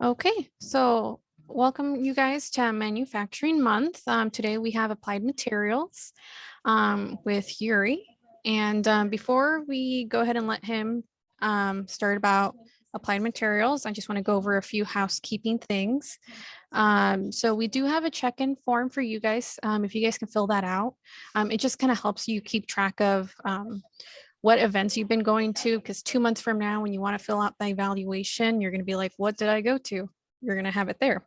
Okay, so welcome you guys to Manufacturing Month. Today we have Applied Materials with Yuri. And before we go ahead and let him start about Applied Materials, I just want to go over a few housekeeping things. So we do have a check-in form for you guys. If you guys can fill that out, it just kind of helps you keep track of what events you've been going to, because 2 months from now, when you want to fill out the evaluation, you're going to be like, what did I go to? You're going to have it there.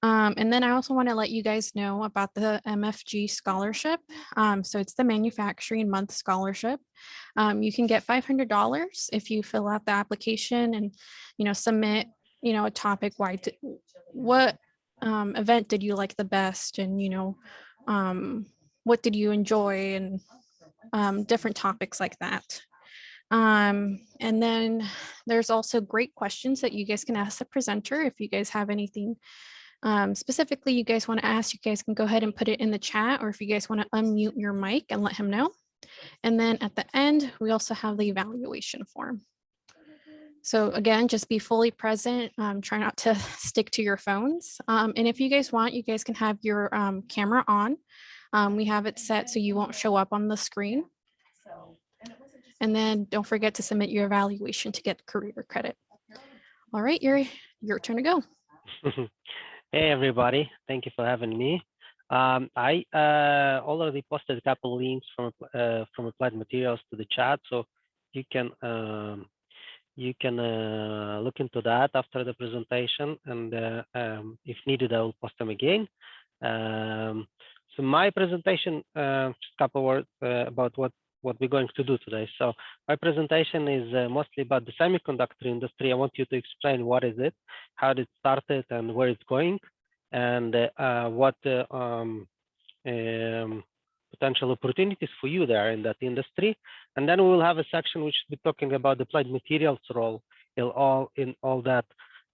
And then I also want to let you guys know about the MFG scholarship. So it's the Manufacturing Month Scholarship. You can get $500 if you fill out the application and, submit, a topic. What event did you like the best? And, what did you enjoy? And different topics like that. And then there's also great questions that you guys can ask the presenter. If you guys have anything specifically you guys want to ask, you guys can go ahead and put it in the chat, or if you guys want to unmute your mic and let him know. And then at the end, we also have the evaluation form. So again, just be fully present. Try not to stick to your phones. And if you guys want, you guys can have your camera on. We have it set so you won't show up on the screen. And then don't forget to submit your evaluation to get career credit. All right, Yuri, your turn to go. Hey, everybody. Thank you for having me. I already posted a couple links from Applied Materials to the chat, so you can look into that after the presentation, and if needed, I will post them again. So my presentation, just a couple words about what we're going to do today. So my presentation is mostly about the semiconductor industry. I want you to explain what is it, how it started, and where it's going, and what potential opportunities for you there in that industry. And then we will have a section which will be talking about the Applied Materials role in all that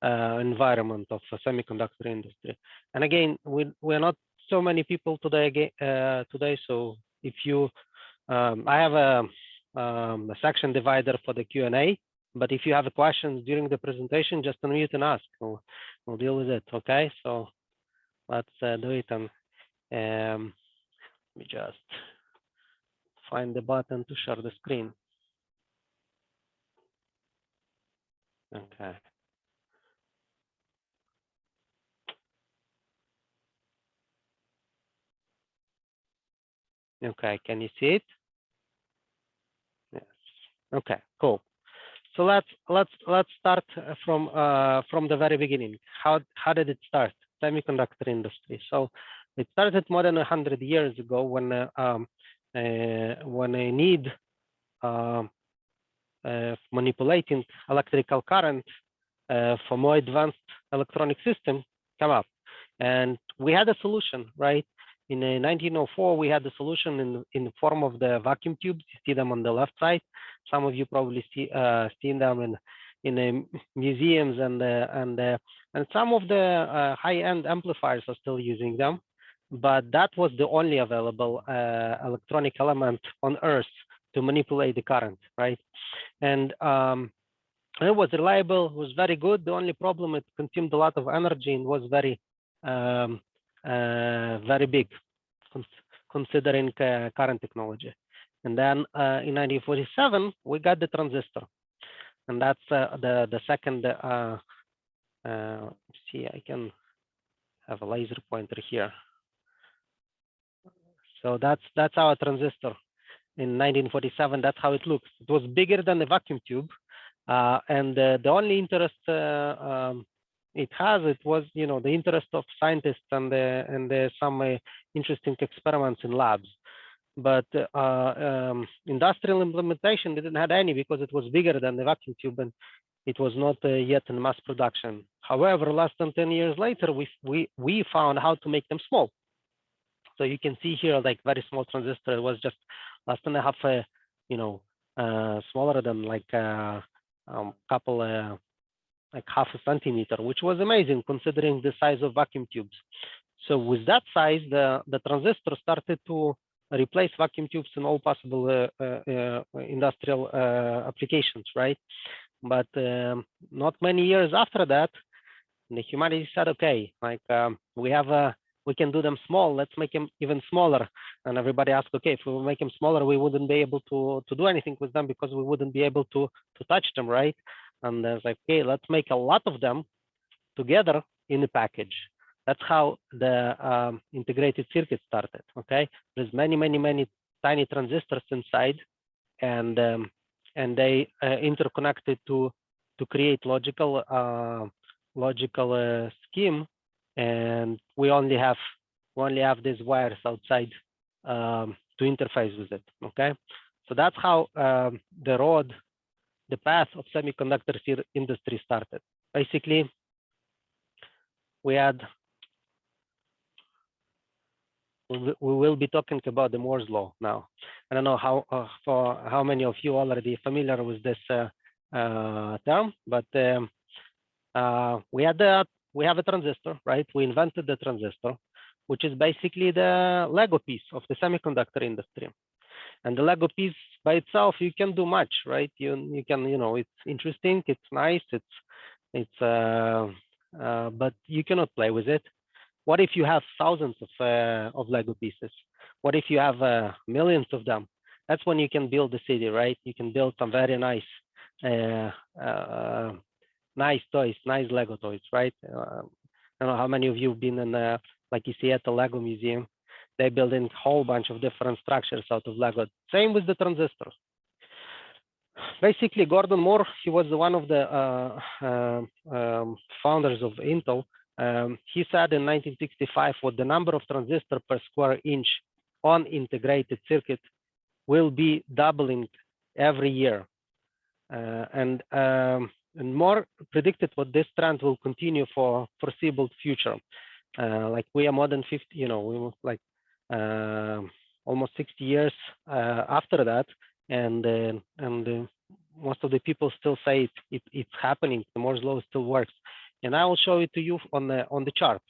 environment of the semiconductor industry. And again, we're not so many people today. So if you I have a section divider for the Q&A, but if you have questions during the presentation, just unmute and ask. We'll deal with it, okay? So let's do it. And let me just find the button to share the screen. Okay. Okay, can you see it? Yes. Okay, cool. So let's start from the very beginning. How did it start? Semiconductor industry. So it started more than 100 years ago when a need manipulating electrical current for more advanced electronic systems come up, and we had a solution, right? In 1904, we had the solution in the form of the vacuum tubes. You see them on the left side. Some of you probably seen them in museums, and some of the high-end amplifiers are still using them. But that was the only available electronic element on Earth to manipulate the current, right? And it was reliable, it was very good. The only problem, it consumed a lot of energy and was very big, considering current technology. And then in 1947, we got the transistor, and that's the second. See, I can have a laser pointer here. So that's our transistor in 1947. That's how it looks. It was bigger than the vacuum tube, and the only interest it was, the interest of scientists and some interesting experiments in labs. But industrial implementation didn't have any, because it was bigger than the vacuum tube and it was not yet in mass production. However, less than 10 years later, we found how to make them small. So you can see here, like very small transistor. It was just less than a half, smaller than like couple. Like half a centimeter, which was amazing considering the size of vacuum tubes. So with that size, the transistor started to replace vacuum tubes in all possible industrial applications, right? But not many years after that, And the humanity said, okay, like we can do them small. Let's make them even smaller. And everybody asked, okay, if we make them smaller, we wouldn't be able to do anything with them because we wouldn't be able to touch them, right? And there's like, okay, let's make a lot of them together in a package. That's how the integrated circuit started. Okay, there's many tiny transistors inside, and they interconnected to create logical scheme, and we only have these wires outside to interface with it. Okay, so that's how the path of semiconductor industry started. Basically, we will be talking about the Moore's law now. I don't know how many of you already familiar with this term, but we have a transistor, right? We invented the transistor, which is basically the Lego piece of the semiconductor industry. And the Lego piece by itself, you can do much, right? You can, it's interesting, it's nice, but you cannot play with it. What if you have thousands of Lego pieces? What if you have millions of them? That's when you can build the city, right? You can build some very nice toys, nice Lego toys, right? I don't know how many of you have been in, like you see at the Lego museum. They build in a whole bunch of different structures out of Lego. Same with the transistors. Basically, Gordon Moore, he was one of the founders of Intel. He said in 1965, what the number of transistors per square inch on integrated circuit will be doubling every year. And Moore predicted what this trend will continue for foreseeable future. Like we are more than 50, we were like almost 60 years after that, and most of the people still say it's happening. The Moore's law still works, and I will show it to you on the chart.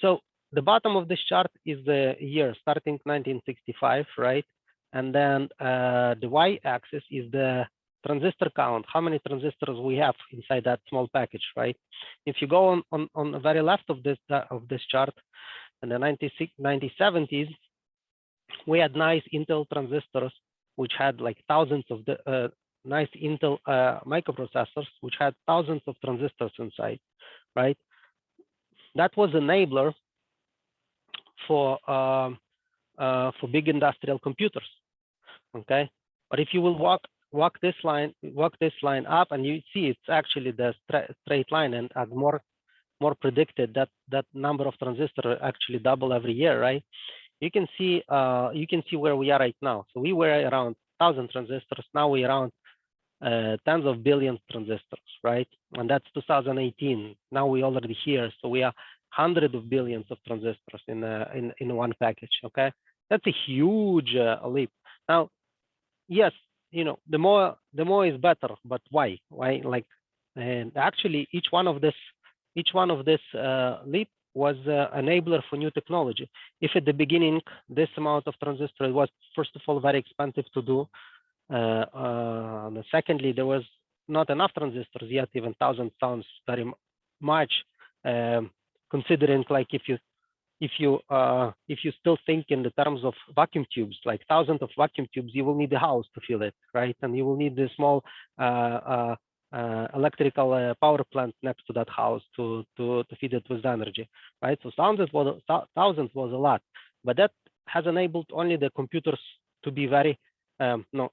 So the bottom of this chart is the year starting 1965, right? And then the y-axis is the transistor count, how many transistors we have inside that small package, right? If you go on the very left of this chart, in the 1970s, we had nice Intel transistors, which had like thousands of the nice Intel microprocessors, which had thousands of transistors inside, right? That was enabler for big industrial computers, okay? But if you will walk this line up, and you see it's actually the straight line, and as more predicted that number of transistors actually double every year, right? You can see where we are right now. So we were around 1,000 transistors. Now we're around tens of billions transistors, right? And that's 2018. Now we're already here, so we are hundreds of billions of transistors in one package. Okay, that's a huge leap. Now, yes, the more is better, but why? Why? Like, and actually, each one of this leap was enabler for new technology. If at the beginning this amount of transistor was first of all very expensive to do, and secondly there was not enough transistors yet. Even 1,000 sounds very much, considering like if you still think in the terms of vacuum tubes, like thousands of vacuum tubes, you will need a house to fill it, right? And you will need the small electrical power plant next to that house to feed it with energy, right? So thousands was a lot, but that has enabled only the computers to be very not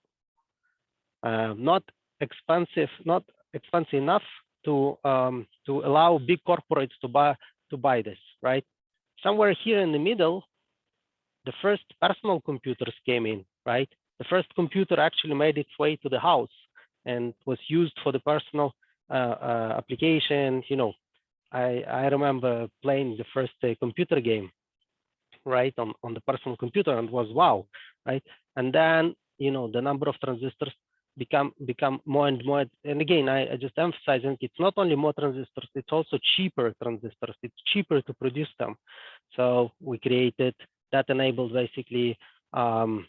expensive enough to allow big corporates to buy this, right? Somewhere here in the middle, the first personal computers came in, right? The first computer actually made its way to the house and was used for the personal application. I remember playing the first computer game, right, on the personal computer, and was wow, right? And then the number of transistors become more and more. And again, I just emphasizing it's not only more transistors, it's also cheaper transistors. It's cheaper to produce them. So we created that enables basically smartphones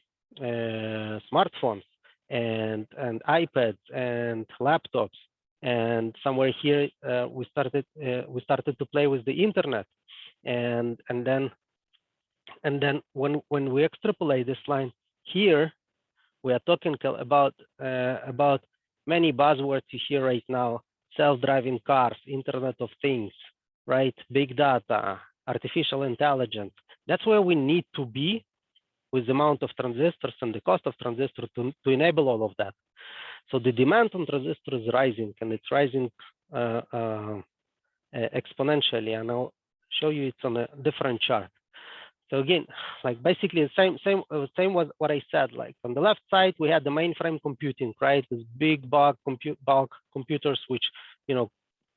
and iPads and laptops and somewhere here we started to play with the internet, and then when we extrapolate this line here, we are talking about many buzzwords you hear right now: self-driving cars, Internet of Things, right? Big data, artificial intelligence. That's where we need to be with the amount of transistors and the cost of transistors to enable all of that. So the demand on transistors is rising, and it's rising exponentially. And I'll show you it's on a different chart. So again, like basically the same was what I said. Like on the left side, we had the mainframe computing, right? This big bulk computers, which, you know,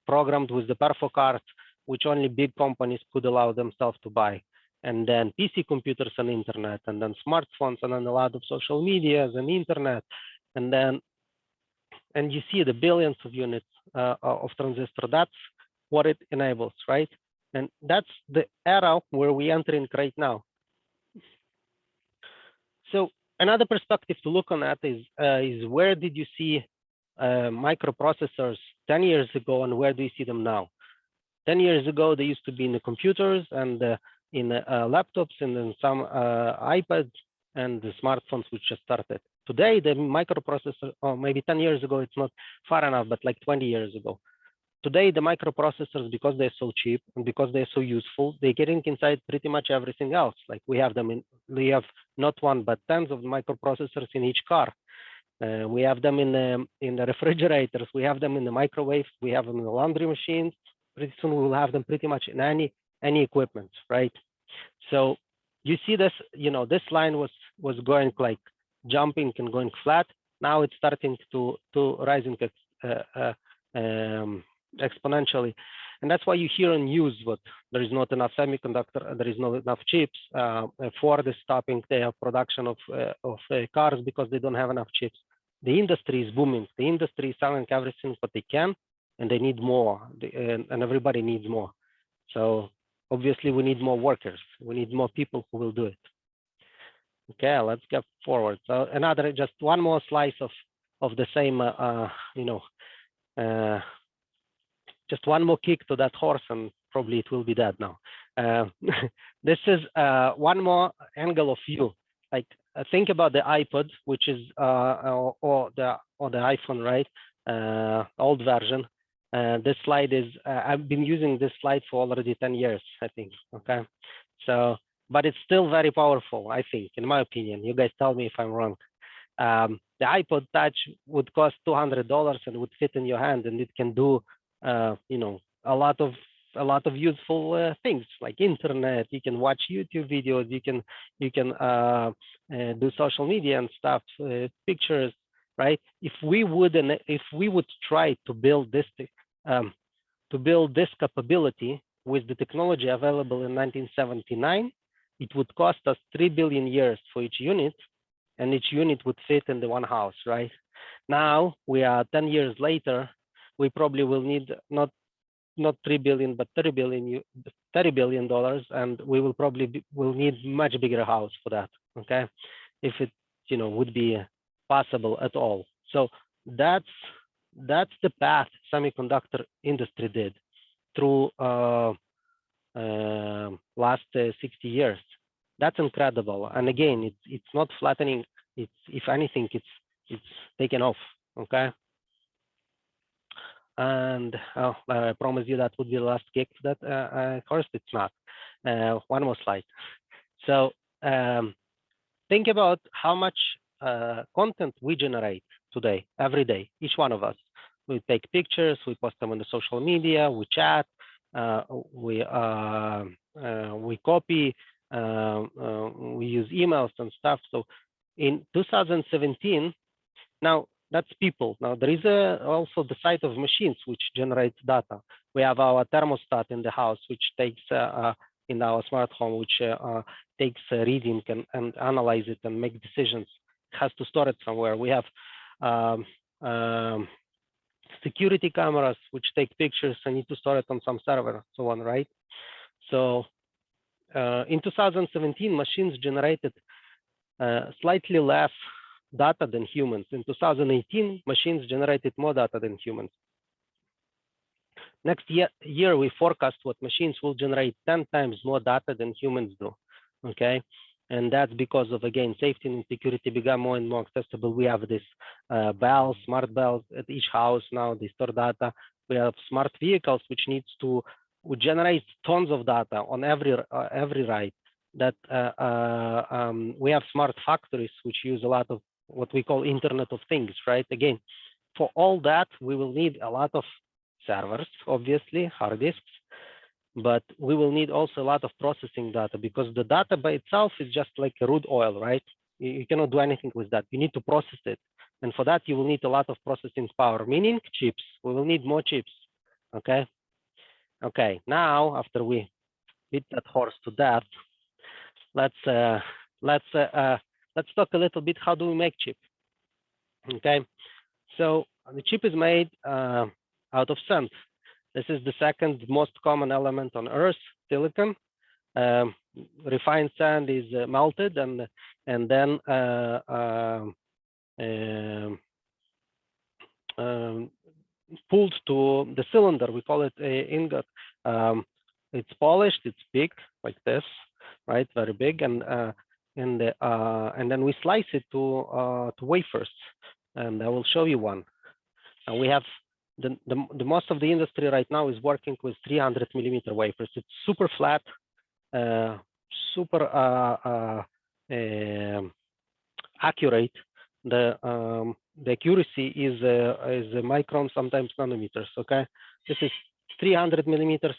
programmed with the perfo cards, which only big companies could allow themselves to buy. And then PC computers and internet, and then smartphones, and then a lot of social medias and internet. And you see the billions of units of transistor. That's what it enables, right? And that's the era where we're entering right now. So another perspective to look on that is where did you see microprocessors 10 years ago, and where do you see them now? 10 years ago, they used to be in the computers and in laptops and in some iPads and the smartphones which just started. Today, the microprocessor, or maybe 10 years ago, it's not far enough, but like 20 years ago. Today, the microprocessors, because they're so cheap and because they're so useful, they're getting inside pretty much everything else. Like we have them in, we have not one, but tens of microprocessors in each car. We have them in the refrigerators. We have them in the microwaves. We have them in the laundry machines. Pretty soon we will have them pretty much in any equipment, right? So you see this, you know, this line was going like jumping and going flat. Now it's starting to rising exponentially, and that's why you hear on news what there is not enough semiconductor, there is not enough chips. Ford is stopping their production of cars because they don't have enough chips. The industry is booming. The industry is selling everything what they can, and they need more, and everybody needs more. So obviously we need more workers. We need more people who will do it. Okay, let's get forward. So another, just one more slice of the same, you know, just one more kick to that horse, and probably it will be dead now. This is one more angle of view. Like think about the iPod, which is or the iPhone, right? Old version. This slide is I've been using this slide for already 10 years, I think. Okay, so but it's still very powerful, I think, in my opinion. You guys tell me if I'm wrong. The iPod Touch would cost $200 and would fit in your hand, and it can do you know, a lot of useful things like internet. You can watch YouTube videos. You can do social media and stuff, pictures, right? If we would try to build this capability with the technology available in 1979, it would cost us 3 billion years for each unit, and each unit would fit in the one house, right? Now we are 10 years later. We probably will need not 3 billion, but $30 billion, and we will probably will need much bigger house for that. Okay, if it, you know, would be possible at all. So that's the path semiconductor industry did through last 60 years. That's incredible. And again, it's not flattening. It's, if anything, it's taken off. Okay. And I promise you that would be the last kick. That of course it's not. One more slide. So think about how much content we generate today, every day, each one of us. We take pictures, we post them on the social media, we chat, we copy, we use emails and stuff. So in 2017, now that's people. Now there is also the side of machines which generates data. We have our thermostat in the house, which takes in our smart home, which takes a reading and analyze it and make decisions. It has to store it somewhere. We have security cameras which take pictures and need to store it on some server, so on, right? So in 2017, machines generated slightly less data than humans. In 2018, machines generated more data than humans. Next year, we forecast what machines will generate 10 times more data than humans do, okay? And that's because of, again, safety and security become more and more accessible. We have this bells, smart bells at each house now, they store data. We have smart vehicles, which needs to generate tons of data on every ride. That we have smart factories, which use a lot of what we call Internet of Things, right? Again, for all that, we will need a lot of servers, obviously, hard disks, but we will need also a lot of processing data because the data by itself is just like a crude oil, right? You cannot do anything with that. You need to process it. And for that, you will need a lot of processing power, meaning chips. We will need more chips, okay? Okay, now after we beat that horse to death, let's talk a little bit, how do we make chip, okay? So the chip is made out of sand. This is the second most common element on Earth, silicon. Refined sand is melted and then pulled to the cylinder. We call it a ingot. It's polished. It's big, like this, right? Very big, and then we slice it to wafers. And I will show you one. And we have the most of the industry right now is working with 300 millimeter wafers. It's super flat, super accurate. The accuracy is a micron, sometimes nanometers. Okay, this is 300 millimeters,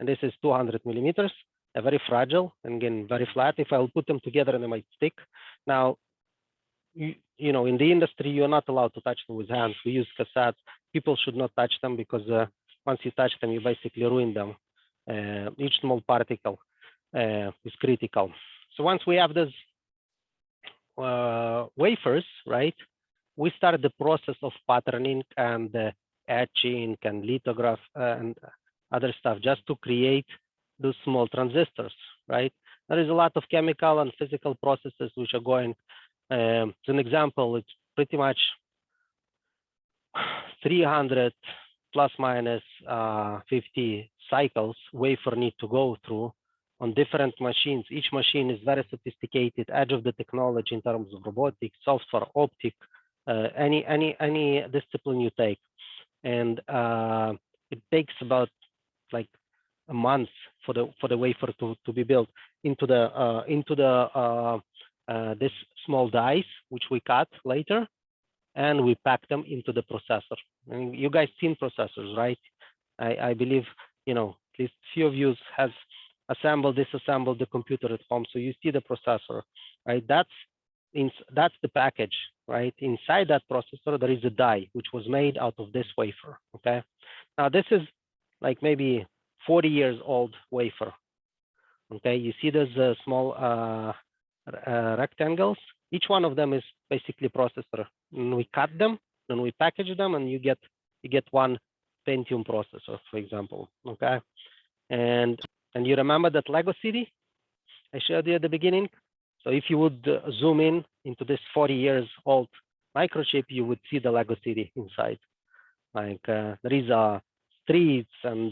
and this is 200 millimeters. Very fragile and again very flat. If I'll put them together, they might stick. Now, you know, in the industry, you're not allowed to touch them with hands. We use cassettes. People should not touch them because once you touch them, you basically ruin them. Each small particle is critical. So once we have those wafers, right, we start the process of patterning and etching and lithograph and other stuff just to create those small transistors, right? There is a lot of chemical and physical processes which are going. As an example, it's pretty much 300 plus minus 50 cycles wafer need to go through on different machines. Each machine is very sophisticated, edge of the technology in terms of robotics, software, optic, any discipline you take, and it takes about like a month for the wafer to be built into this small dies, which we cut later, and we pack them into the processor. And you guys seen processors, right? I believe, you know, at least few of you have assembled, disassembled the computer at home, so you see the processor, right? That's the package, right? Inside that processor, there is a die which was made out of this wafer. Okay, now this is like maybe 40 years old wafer. Okay, you see those small rectangles. Each one of them is basically processor. And we cut them, then we package them, and you get one Pentium processor, for example. Okay, and you remember that Lego City I showed you at the beginning? So if you would zoom in into this 40 years old microchip, you would see the Lego City inside. Like there is streets and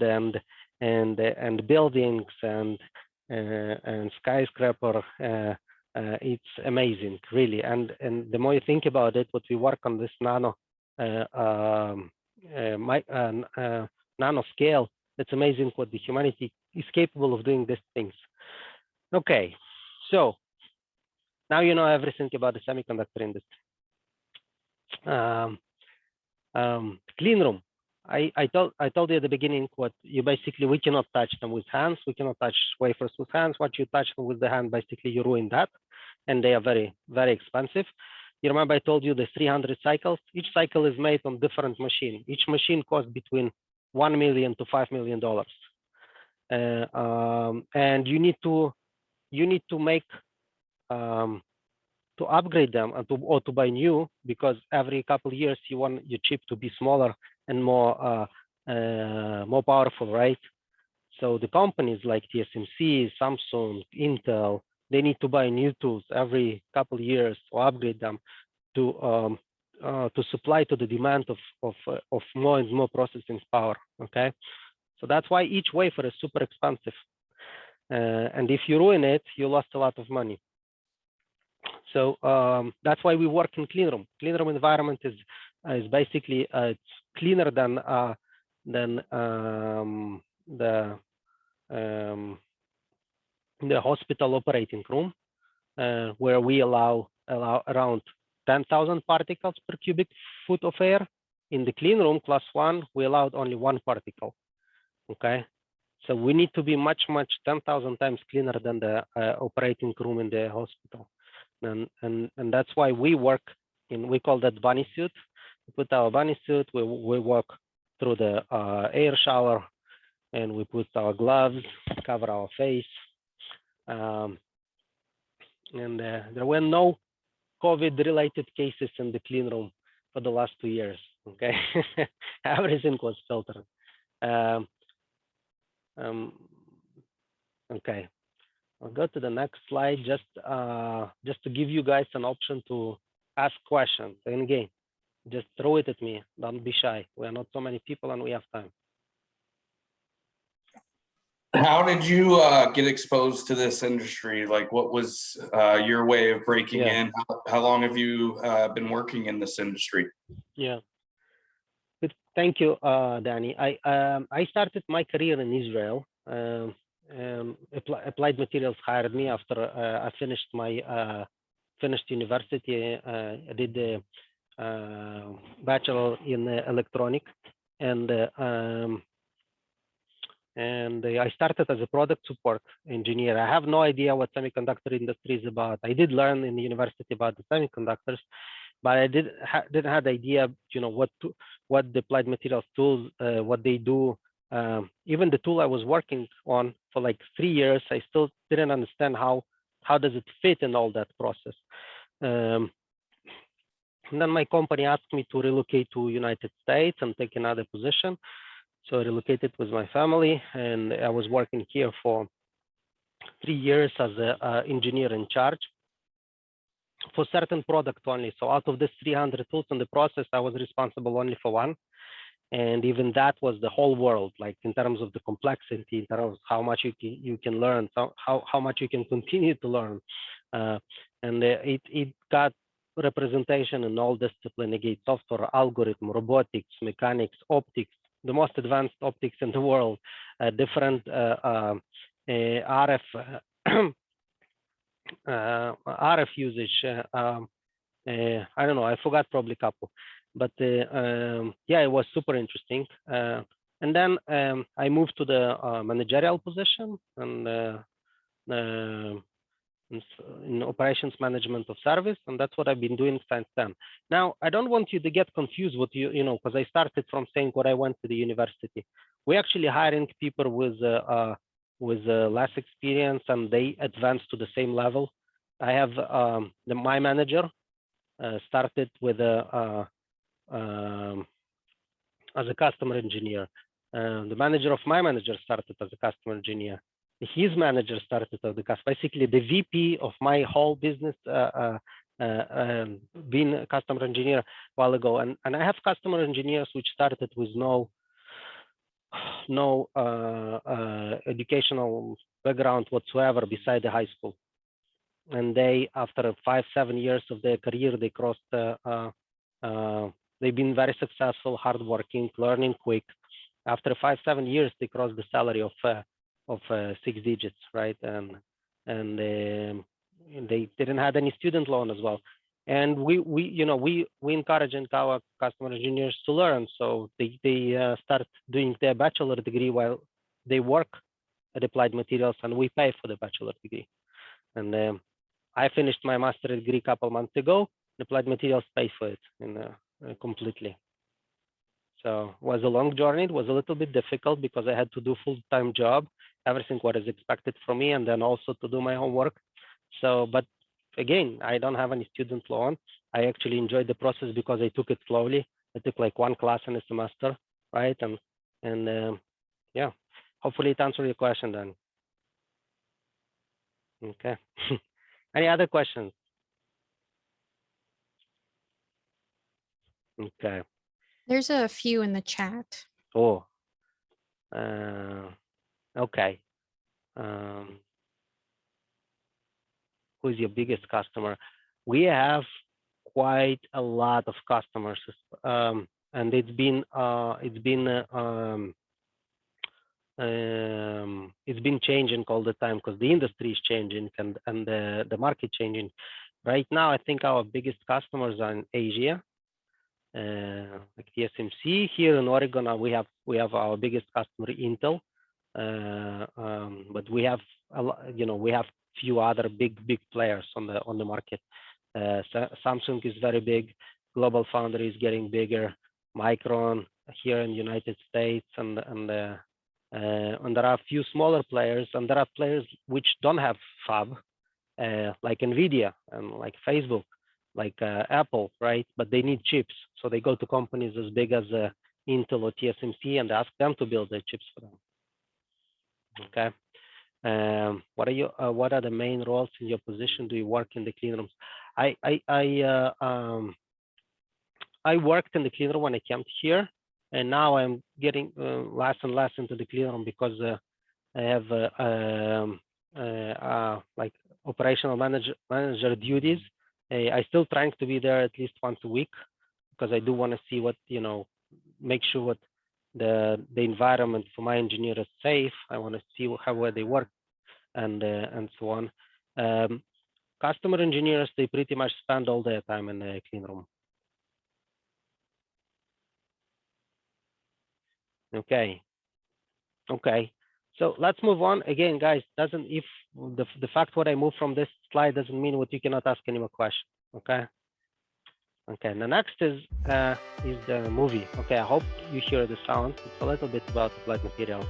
buildings and skyscraper. It's amazing, really. And the more you think about it, what we work on this nano scale, it's amazing what the humanity is capable of doing these things. Okay, so now you know everything about the semiconductor industry. Clean room. I told you at the beginning what you basically, we cannot touch them with hands. We cannot touch wafers with hands. What you touch them with the hand, basically you ruin that, and they are very, very expensive. You remember I told you the 300 cycles. Each cycle is made on different machine. Each machine costs between $1 million to $5 million, and you need to make to upgrade them and or to buy new, because every couple of years you want your chip to be smaller and more powerful, right? So the companies like TSMC, Samsung, Intel, they need to buy new tools every couple of years to upgrade them to supply to the demand of more and more processing power. Okay, So that's why each wafer is super expensive. And if you ruin it, you lost a lot of money. So that's why we work in clean room. Clean room environment is basically it's cleaner than the hospital operating room, where we allow around 10,000 particles per cubic foot of air. In the clean room, class 1, we allowed only 1 particle. Okay, so we need to be much 10,000 times cleaner than the operating room in the hospital, and that's why we work in, we call that bunny suit. We put our bunny suit, we walk through the air shower, and we put our gloves, cover our face, and there were no COVID-related cases in the clean room for the last 2 years. Okay, everything was filtered. Okay, I'll go to the next slide, just to give you guys an option to ask questions. And again, just throw it at me. Don't be shy. We are not so many people, and we have time. How did you get exposed to this industry? Like, what was your way of breaking in? How long have you been working in this industry? Yeah. Good. Thank you, Danny. I started my career in Israel. Applied Materials hired me after I finished my university. I did the bachelor in electronics, and I started as a product support engineer. I have no idea what semiconductor industry is about. I did learn in the university about the semiconductors, but I didn't have the idea, what the Applied Materials tools, what they do. Even the tool I was working on for like 3 years, I still didn't understand how does it fit in all that process. And then my company asked me to relocate to United States and take another position. So I relocated with my family, and I was working here for 3 years as an engineer in charge for certain product only. So out of this 300 tools in the process, I was responsible only for one. And even that was the whole world, like in terms of the complexity, in terms of how much you can learn, how much you can continue to learn. And it got representation in all disciplines, again, software, algorithm, robotics, mechanics, optics, the most advanced optics in the world, different RF RF usage. I don't know, I forgot probably a couple, but yeah, it was super interesting. And then I moved to the managerial position, and in operations management of service, and that's what I've been doing since then. Now, I don't want you to get confused with because I started from saying what I went to the university. We're actually hiring people with less experience, and they advance to the same level. I have my manager started with as a customer engineer. The manager of my manager started as a customer engineer. His manager started as the customer. Basically, the VP of my whole business been a customer engineer a while ago, and I have customer engineers which started with no educational background whatsoever beside the high school. And they, after 5-7 years of their career, they crossed. They've been very successful, hardworking, learning quick. After 5-7 years, they crossed the salary of 6 digits, right? And they didn't have any student loan as well. And we encourage our customer engineers to learn, so they start doing their bachelor degree while they work at Applied Materials, and we pay for the bachelor degree. And I finished my master degree a couple months ago. Applied Materials pay for it completely. So it was a long journey. It was a little bit difficult because I had to do full-time job, everything what is expected from me, and then also to do my homework. So, but again, I don't have any student loan. I actually enjoyed the process because I took it slowly. I took like 1 class in a semester, right? And yeah, hopefully it answered your question then. Okay. Any other questions? Okay. There's a few in the chat. Oh, Okay. Who's your biggest customer? We have quite a lot of customers, and it's been changing all the time because the industry is changing and the market changing. Right now, I think our biggest customers are in Asia, like TSMC. Here in Oregon, we have our biggest customer, Intel, but we have we have few other big players on the market. Samsung is very big. Global Foundry is getting bigger. Micron here in the United States, and there are a few smaller players, and there are players which don't have fab, like Nvidia and like Facebook, like Apple, right? But they need chips, so they go to companies as big as Intel or TSMC and ask them to build the chips for them. Okay. What are the main roles in your position? Do you work in the clean rooms? I worked in the clean room when I came here, and now I'm getting less and less into the clean room because I have like operational manager duties. I still trying to be there at least once a week because I do want to see what, make sure what the environment for my engineer is safe. I want to see where they work and so on. Customer engineers, they pretty much spend all their time in the clean room. Okay. So let's move on again, guys. If the fact what I move from this slide doesn't mean what you cannot ask any more questions. Okay. Okay. The next is the movie. Okay. I hope you hear the sound. It's a little bit about applied materials.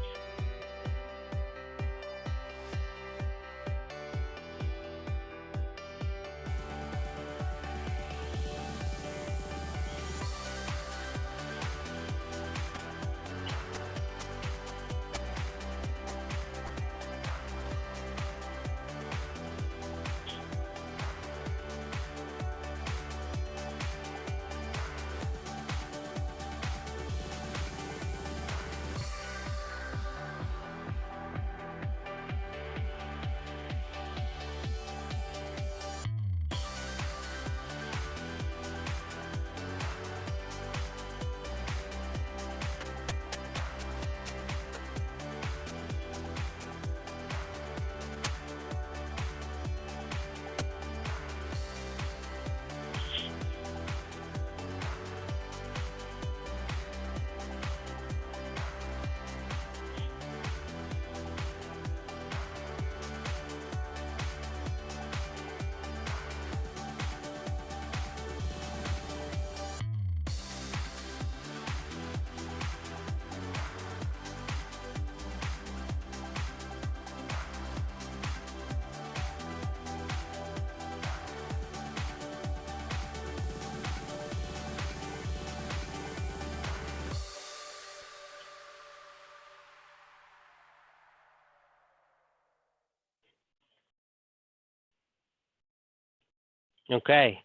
Okay,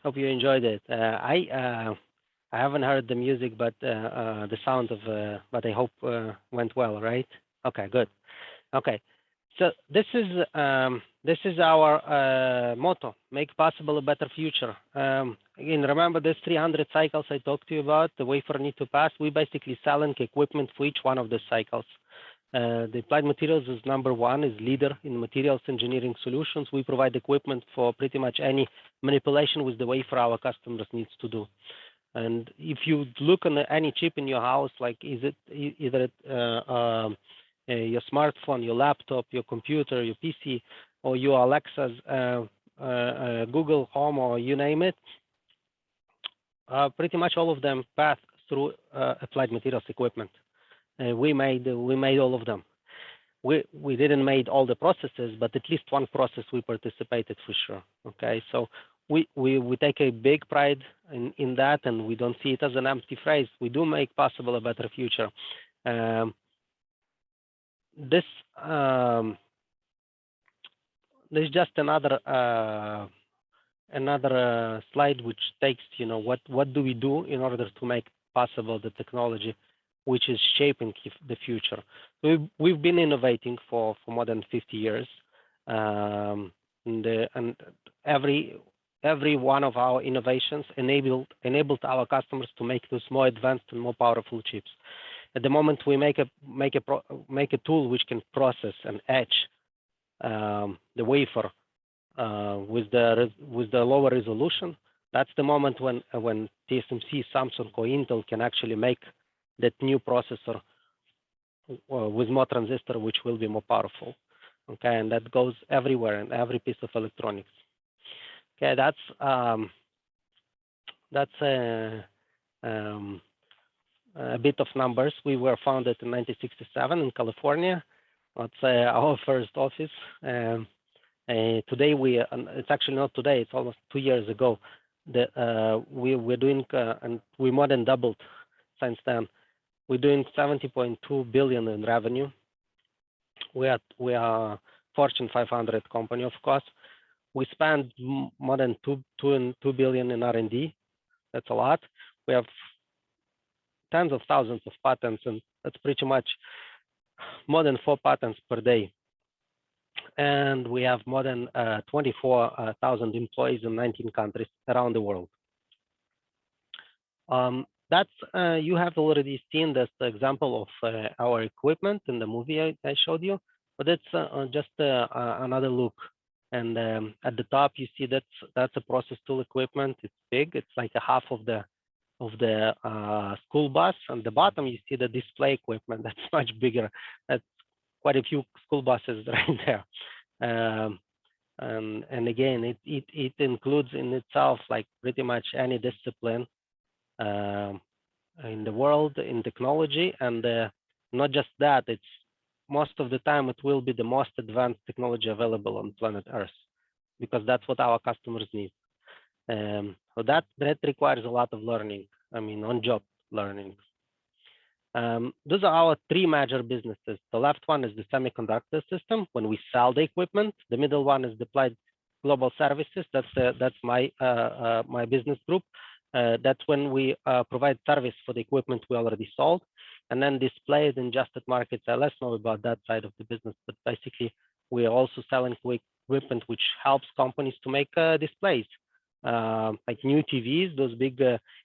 hope you enjoyed it. I haven't heard the music, but the sound of, but I hope went well, right? Okay, good. Okay, so this is our motto: make possible a better future. Again, remember this 300 cycles I talked to you about, the wafer need to pass. We basically selling equipment for each one of the cycles. The Applied Materials is #1, is leader in materials engineering solutions. We provide equipment for pretty much any manipulation with the wafer our customers needs to do. And if you look on any chip in your house, like is it either your smartphone, your laptop, your computer, your PC, or your Alexa's, Google Home, or you name it, pretty much all of them pass through Applied Materials equipment. We made all of them. We didn't make all the processes, but at least one process we participated for sure. Okay, so we take a big pride in that, and we don't see it as an empty phrase. We do make possible a better future. This is just another slide which takes, what do we do in order to make possible the technology which is shaping the future. We've been innovating for more than 50 years, and every one of our innovations enabled our customers to make those more advanced and more powerful chips. At the moment, we make a tool which can process and etch the wafer with the lower resolution. That's the moment when TSMC, Samsung, or Intel can actually make that new processor with more transistor, which will be more powerful. Okay, and that goes everywhere in every piece of electronics. Okay, that's a bit of numbers. We were founded in 1967 in California. That's our first office. Today it's actually not today, it's almost 2 years ago. We're doing, and we more than doubled since then. We're doing 70.2 billion in revenue. We are Fortune 500 company, of course. We spend more than 2 billion in R&D. That's a lot. We have tens of thousands of patents, and that's pretty much more than 4 patents per day. And we have more than 24,000 employees in 19 countries around the world. You have already seen this example of our equipment in the movie I showed you, but it's just another look. And at the top, you see that's a process tool equipment. It's big. It's like a half of the school bus. On the bottom, you see the display equipment. That's much bigger. That's quite a few school buses right there. And again, it includes in itself like pretty much any discipline in the world, in technology. And not just that, it's most of the time it will be the most advanced technology available on planet Earth, because that's what our customers need. So that requires a lot of learning. I mean, on-job learning. Those are our 3 major businesses. The left one is the semiconductor system when we sell the equipment. The middle one is Applied Global Services. That's my my business group. That's when we provide service for the equipment we already sold. And then displays and adjusted markets. I less know about that side of the business, but basically we are also selling equipment which helps companies to make displays. Like new TVs, those big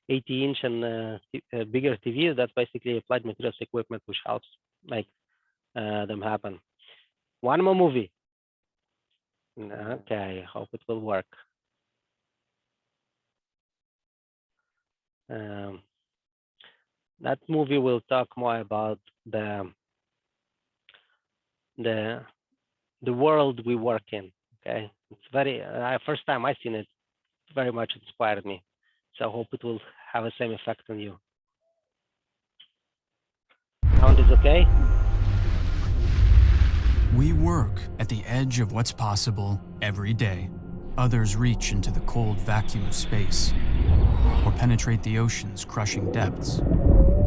80-inch and bigger TVs, that's basically Applied Materials equipment which helps make them happen. One more movie. Okay, hope it will work. That movie will talk more about the world we work in. Okay, it's very first time I seen it, very much inspired me. So I hope it will have the same effect on you. Sound is okay? We work at the edge of what's possible every day. Others reach into the cold vacuum of space or penetrate the ocean's crushing depths.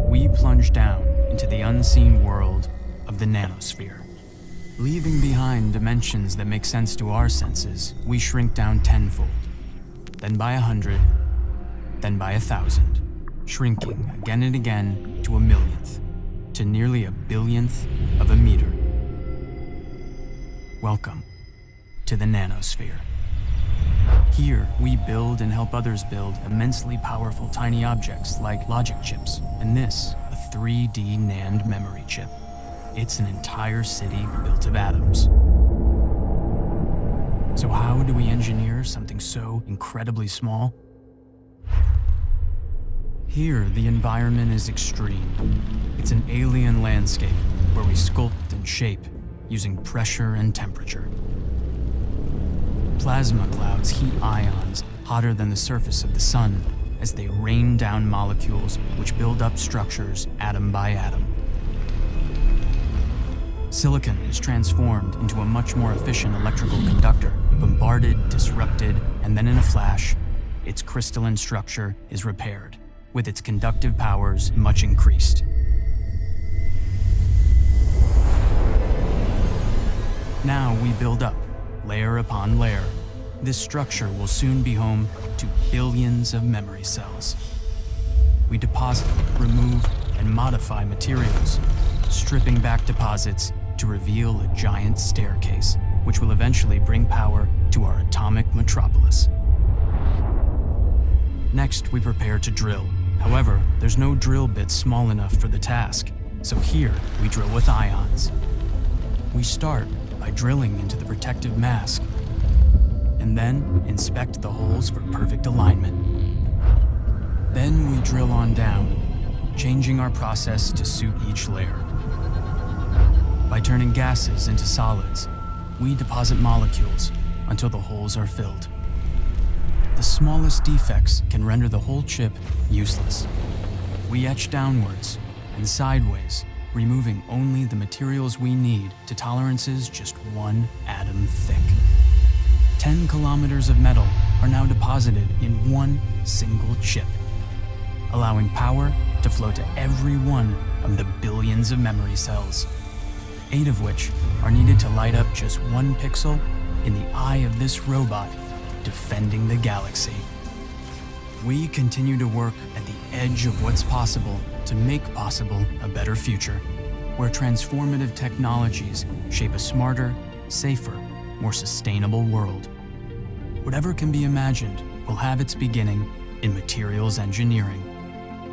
We plunge down into the unseen world of the nanosphere. Leaving behind dimensions that make sense to our senses, we shrink down tenfold, then by 100, then by 1,000, shrinking again and again to a millionth, to nearly a billionth of a meter. Welcome to the nanosphere. Here, we build and help others build immensely powerful tiny objects like logic chips, and this, a 3D NAND memory chip. It's an entire city built of atoms. So how do we engineer something so incredibly small? Here, the environment is extreme. It's an alien landscape where we sculpt and shape using pressure and temperature. Plasma clouds heat ions hotter than the surface of the sun as they rain down molecules which build up structures atom by atom. Silicon is transformed into a much more efficient electrical conductor, bombarded, disrupted, and then in a flash, its crystalline structure is repaired, with its conductive powers much increased. Now we build up, layer upon layer. This structure will soon be home to billions of memory cells. We deposit, remove, and modify materials, stripping back deposits to reveal a giant staircase, which will eventually bring power to our atomic metropolis. Next, we prepare to drill. However, there's no drill bit small enough for the task, so here we drill with ions. We start by drilling into the protective mask, and then inspect the holes for perfect alignment. Then we drill on down, changing our process to suit each layer. By turning gases into solids, we deposit molecules until the holes are filled. The smallest defects can render the whole chip useless. We etch downwards and sideways, removing only the materials we need to tolerances just 1 atom thick. 10 kilometers of metal are now deposited in one single chip, allowing power to flow to every one of the billions of memory cells, 8 of which are needed to light up just 1 pixel in the eye of this robot defending the galaxy. We continue to work at the edge of what's possible to make possible a better future, where transformative technologies shape a smarter, safer, more sustainable world. Whatever can be imagined will have its beginning in materials engineering.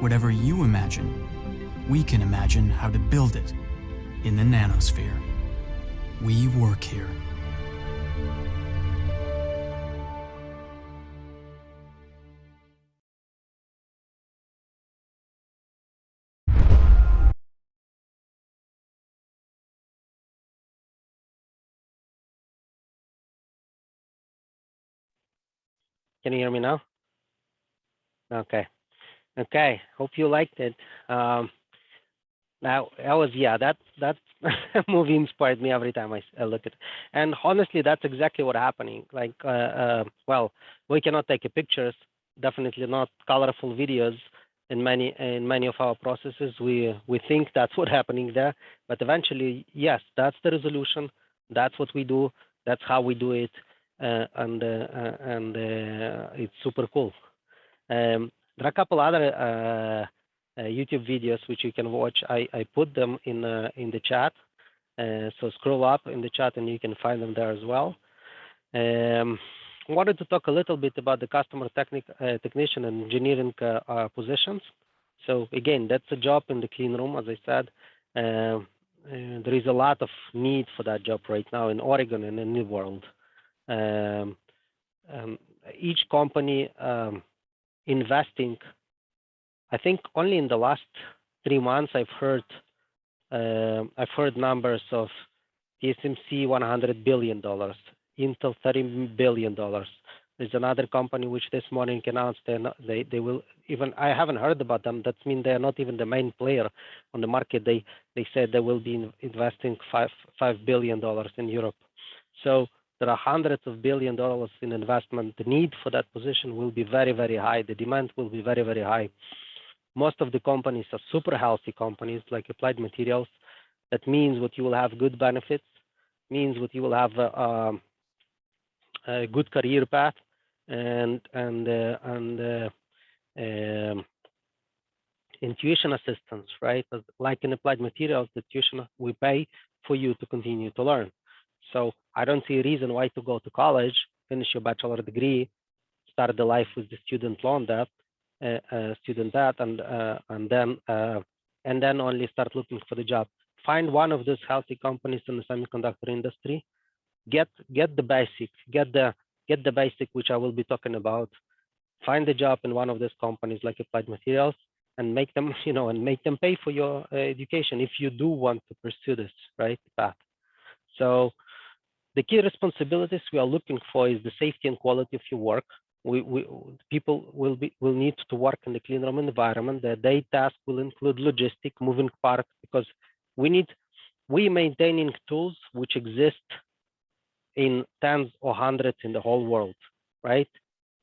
Whatever you imagine, we can imagine how to build it in the nanosphere. We work here. Can you hear me now? Okay. Okay. Hope you liked it. Now, that movie inspired me every time I look at it. And honestly, that's exactly what's happening. Like, well, we cannot take pictures, definitely not colorful videos in many of our processes. We think that's what's happening there, but eventually, yes, that's the resolution. That's what we do. That's how we do it, and it's super cool. There are a couple other YouTube videos which you can watch. I put them in the chat, so scroll up in the chat and you can find them there as well. Wanted to talk a little bit about the customer technician and engineering positions. So again, that's a job in the clean room, as I said. There is a lot of need for that job right now in Oregon and in the world. Each company investing, I think only in the last 3 months I've heard numbers of TSMC $100 billion, Intel $30 billion. There's another company which this morning announced they will even, I haven't heard about them. That means they are not even the main player on the market. They said they will be investing $5 billion in Europe. So there are hundreds of billions of dollars in investment. The need for that position will be very, very high. The demand will be very, very high. Most of the companies are super healthy companies like Applied Materials. That means what you will have good benefits, means what you will have a good career path, and intuition assistance, right? Like in Applied Materials, the tuition we pay for you to continue to learn. So I don't see a reason why to go to college, finish your bachelor degree, start the life with the student loan debt, and then only start looking for the job. Find one of those healthy companies in the semiconductor industry. Get the basic, get the basic, which I will be talking about. Find a job in one of those companies like Applied Materials, and make them, make them pay for your education if you do want to pursue this right path. So the key responsibilities we are looking for is the safety and quality of your work. People will need to work in the clean room environment. The day task will include logistic, moving parts, because we maintaining tools which exist in tens or hundreds in the whole world, right?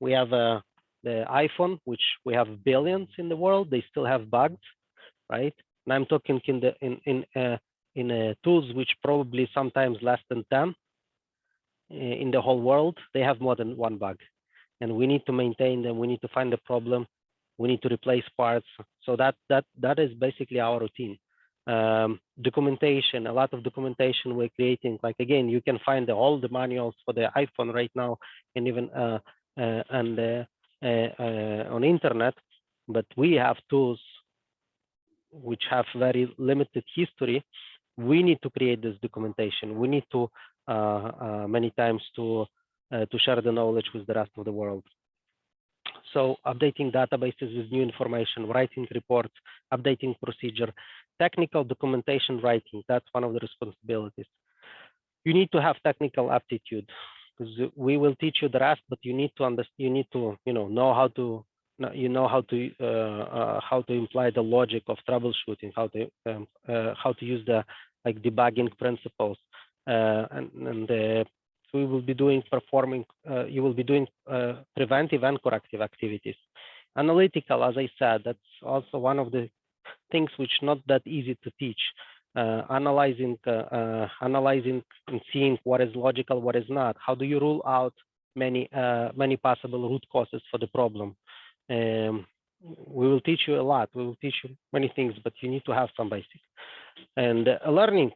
We have the iPhone, which we have billions in the world. They still have bugs, right? And I'm talking in tools which probably sometimes less than 10 in the whole world. They have more than one bug, and we need to maintain them. We need to find the problem we need to replace parts. So that is basically our routine. Documentation, a lot of documentation we're creating. Like again, you can find all the manuals for the iPhone right now, and even on internet. But we have tools which have very limited history. We need to create this documentation. We need to many times to share the knowledge with the rest of the world. So updating databases with new information, writing reports, updating procedure, technical documentation writing, that's one of the responsibilities. You need to have technical aptitude, because we will teach you the rest, but you need to understand, you need to, know how to, how to imply the logic of troubleshooting, how to use the like debugging principles, and we will be doing you will be doing preventive and corrective activities. Analytical, as I said, that's also one of the things which not that easy to teach. Analyzing and seeing what is logical, what is not. How do you rule out many possible root causes for the problem? We will teach you a lot. We will teach you many things, but you need to have some basic. And learning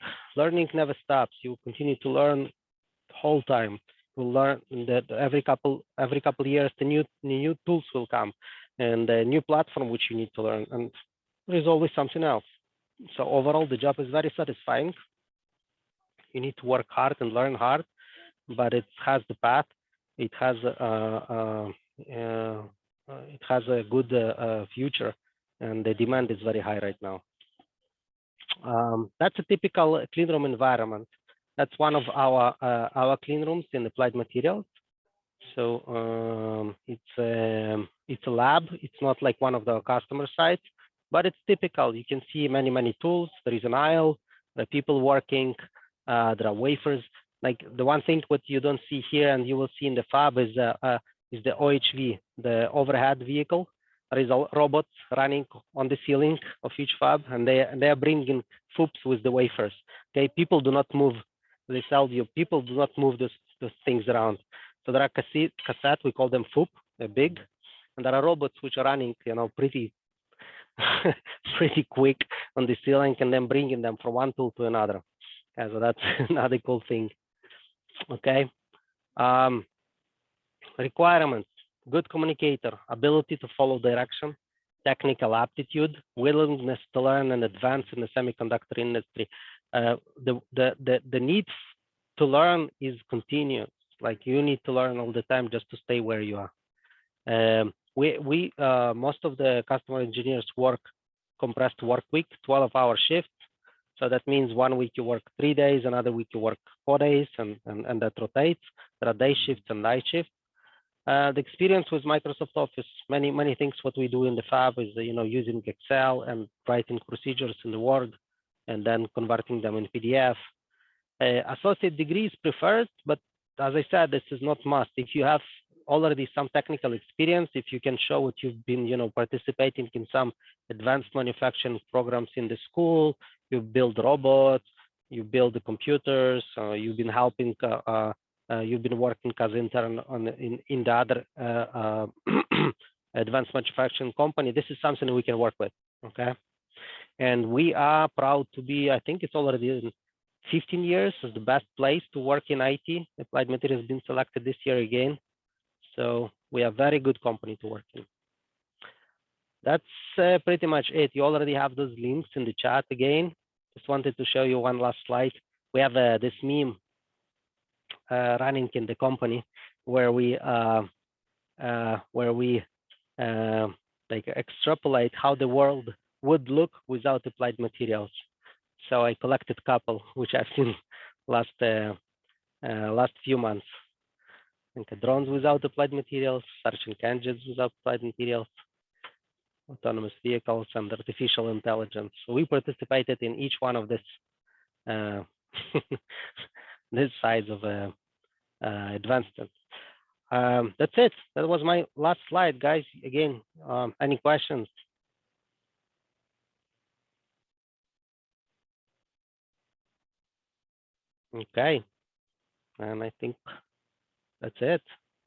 never stops. You continue to learn the whole time. We'll learn that every couple of years the new tools will come, and a new platform which you need to learn, and there is always something else. So overall, the job is very satisfying. You need to work hard and learn hard, but it has the path. It has a good future, and the demand is very high right now. That's a typical clean room environment. That's one of our clean rooms in Applied Materials. So it's a lab. It's not like one of the customer sites, but it's typical. You can see many tools. There is an aisle. There are people working. There are wafers. Like the one thing what you don't see here and you will see in the fab is the OHV, the overhead vehicle. There is robots running on the ceiling of each fab, and they are bringing FOUPs with the wafers. Okay, people do not move. They tell you people do not move those things around. So there are cassette, we call them FOUP, they're big, and there are robots which are running, pretty pretty quick on the ceiling, and then bringing them from one tool to another. Okay, so that's another cool thing. Okay, requirements: good communicator, ability to follow direction, technical aptitude, willingness to learn and advance in the semiconductor industry. The need to learn is continuous. Like you need to learn all the time just to stay where you are. Most of the customer engineers work compressed work week, 12-hour shift. So that means 1 week you work 3 days, another week you work 4 days, and that rotates. There are day shifts and night shifts. The experience with Microsoft Office, many things what we do in the fab is using Excel and writing procedures in the Word, and then converting them in PDF. Associate degree is preferred, but as I said, this is not must. If you have already some technical experience, if you can show what you've been, participating in some advanced manufacturing programs in the school, you build robots, you build the computers, you've been helping, you've been working as intern in the other advanced manufacturing company, this is something we can work with, okay? And we are proud to be, I think it's already 15 years as the best place to work in IT. Applied Materials has been selected this year again. So we are a very good company to work in. That's pretty much it. You already have those links in the chat again. Just wanted to show you one last slide. We have this meme running in the company where we like extrapolate how the world would look without Applied Materials. So I collected a couple which I've seen last few months. Like drones without Applied Materials, searching engines without Applied Materials, autonomous vehicles, and artificial intelligence. So we participated in each one of this this size of advancement. That's it. That was my last slide, guys. Again, any questions? Okay, and I think that's it.